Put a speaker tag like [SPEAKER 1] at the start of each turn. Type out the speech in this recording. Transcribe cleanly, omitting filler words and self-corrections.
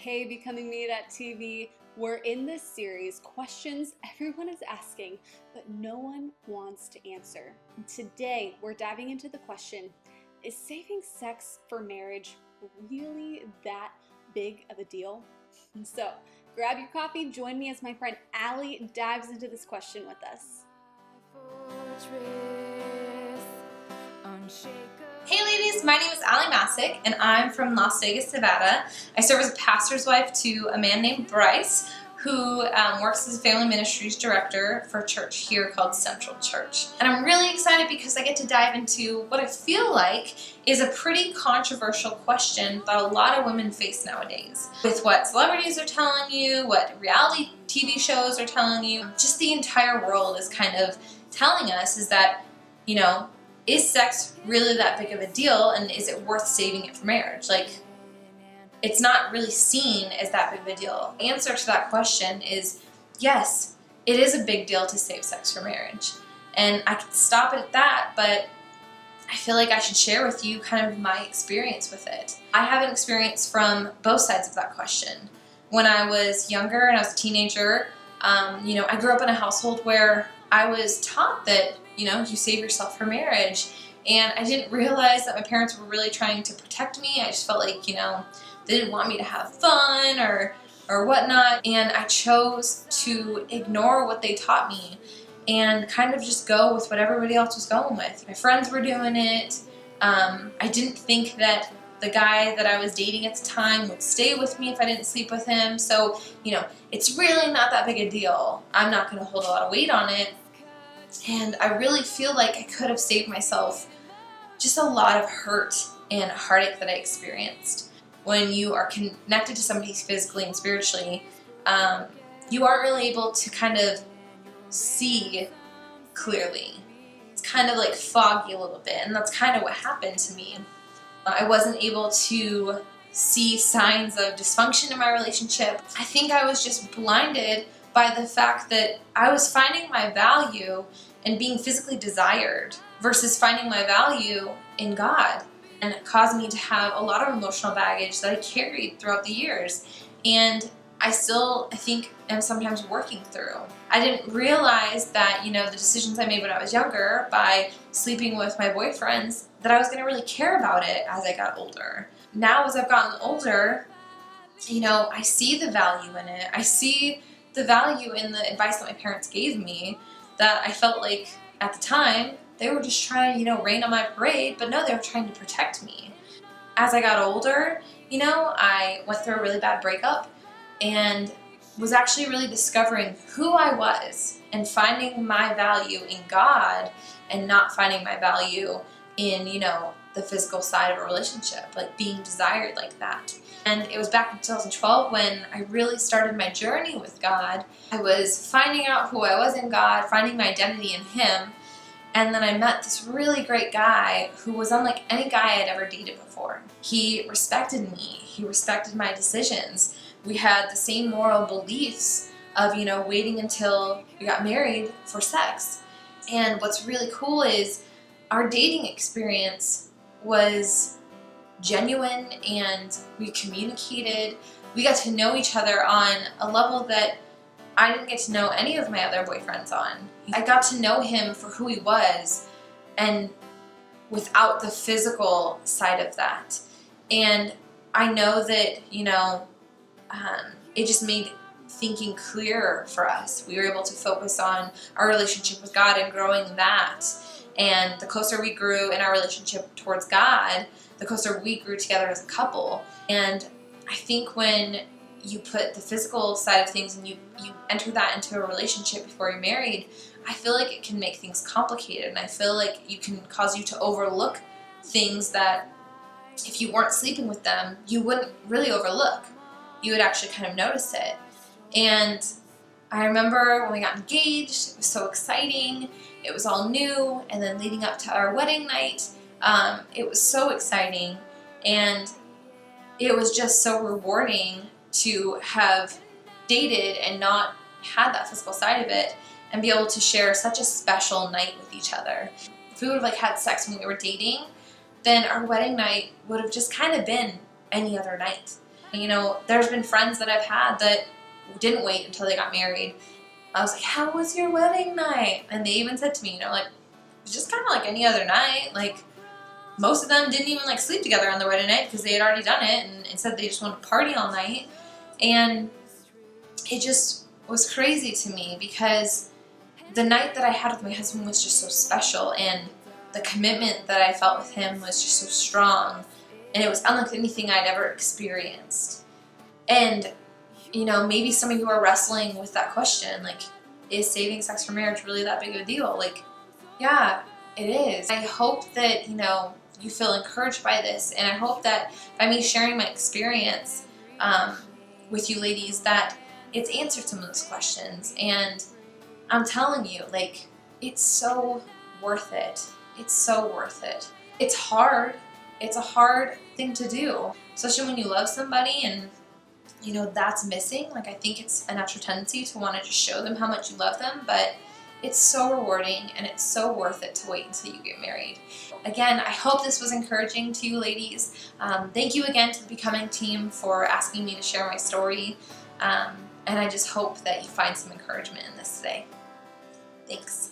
[SPEAKER 1] Hey, BecomingMeTV. We're in this series, questions everyone is asking, but no one wants to answer. And today, we're diving into the question, is saving sex for marriage really that big of a deal? And so, grab your coffee, join me as my friend Allie dives into this question with us.
[SPEAKER 2] Hey ladies, my name is Allie Masick and I'm from Las Vegas, Nevada. I serve as a pastor's wife to a man named Bryce who works as a family ministries director for a church here called Central Church. And I'm really excited because I get to dive into what I feel like is a pretty controversial question that a lot of women face nowadays. With what celebrities are telling you, what reality TV shows are telling you, just the entire world is kind of telling us is that, is sex really that big of a deal, and is it worth saving it for marriage? Like, it's not really seen as that big of a deal. The answer to that question is yes, it is a big deal to save sex for marriage. And I could stop it at that, but I feel like I should share with you kind of my experience with it. I have an experience from both sides of that question. When I was younger and I was a teenager, I grew up in a household where I was taught that you save yourself for marriage. And I didn't realize that my parents were really trying to protect me. I just felt like, they didn't want me to have fun or whatnot. And I chose to ignore what they taught me and kind of just go with what everybody else was going with. My friends were doing it. I didn't think that the guy that I was dating at the time would stay with me if I didn't sleep with him. So, it's really not that big a deal. I'm not going to hold a lot of weight on it. And I really feel like I could have saved myself just a lot of hurt and heartache that I experienced. When you are connected to somebody physically and spiritually, you aren't really able to kind of see clearly. It's kind of like foggy a little bit, and that's kind of what happened to me. I wasn't able to see signs of dysfunction in my relationship. I think I was just blinded by the fact that I was finding my value in being physically desired versus finding my value in God. And it caused me to have a lot of emotional baggage that I carried throughout the years. And I think, am sometimes working through. I didn't realize that, the decisions I made when I was younger by sleeping with my boyfriends, that I was going to really care about it as I got older. Now, as I've gotten older, I see the value in it. I see the value in the advice that my parents gave me that I felt like at the time they were just trying to, rain on my parade, but no, they were trying to protect me. As I got older, I went through a really bad breakup and was actually really discovering who I was and finding my value in God and not finding my value in, the physical side of a relationship, like being desired like that. And it was back in 2012 when I really started my journey with God. I was finding out who I was in God, finding my identity in Him, and then I met this really great guy who was unlike any guy I'd ever dated before. He respected me. He respected my decisions. We had the same moral beliefs of, waiting until we got married for sex. And what's really cool is our dating experience was genuine, and we communicated. We got to know each other on a level that I didn't get to know any of my other boyfriends on. I got to know him for who he was and without the physical side of that. And I know that, it just made thinking clearer for us. We were able to focus on our relationship with God and growing that. And the closer we grew in our relationship towards God, the closer we grew together as a couple. And I think when you put the physical side of things and you enter that into a relationship before you're married, I feel like it can make things complicated. And I feel like it can cause you to overlook things that if you weren't sleeping with them, you wouldn't really overlook. You would actually kind of notice it. And I remember when we got engaged, it was so exciting. It was all new. And then leading up to our wedding night, it was so exciting. And it was just so rewarding to have dated and not had that physical side of it and be able to share such a special night with each other. If we would have had sex when we were dating, then our wedding night would have just kind of been any other night. You know, there's been friends that I've had that didn't wait until they got married. I was like, how was your wedding night? And they even said to me, you know, like, it was just kind of like any other night. Like, most of them didn't even like sleep together on their wedding night because they had already done it, and instead they just wanted to party all night. And it just was crazy to me because the night that I had with my husband was just so special, and the commitment that I felt with him was just so strong, and it was unlike anything I'd ever experienced. And you know, maybe some of you are wrestling with that question, like, is saving sex for marriage really that big of a deal? Like, yeah, it is. I hope that, you know, you feel encouraged by this, and I hope that by me sharing my experience with you ladies, that it's answered some of those questions. And I'm telling you, like, it's so worth it. It's so worth it. It's hard. It's a hard thing to do, especially when you love somebody and, you know, that's missing. Like, I think it's a natural tendency to want to just show them how much you love them, but it's so rewarding and it's so worth it to wait until you get married. Again, I hope this was encouraging to you ladies. Thank you again to the Becoming team for asking me to share my story. And I just hope that you find some encouragement in this today. Thanks.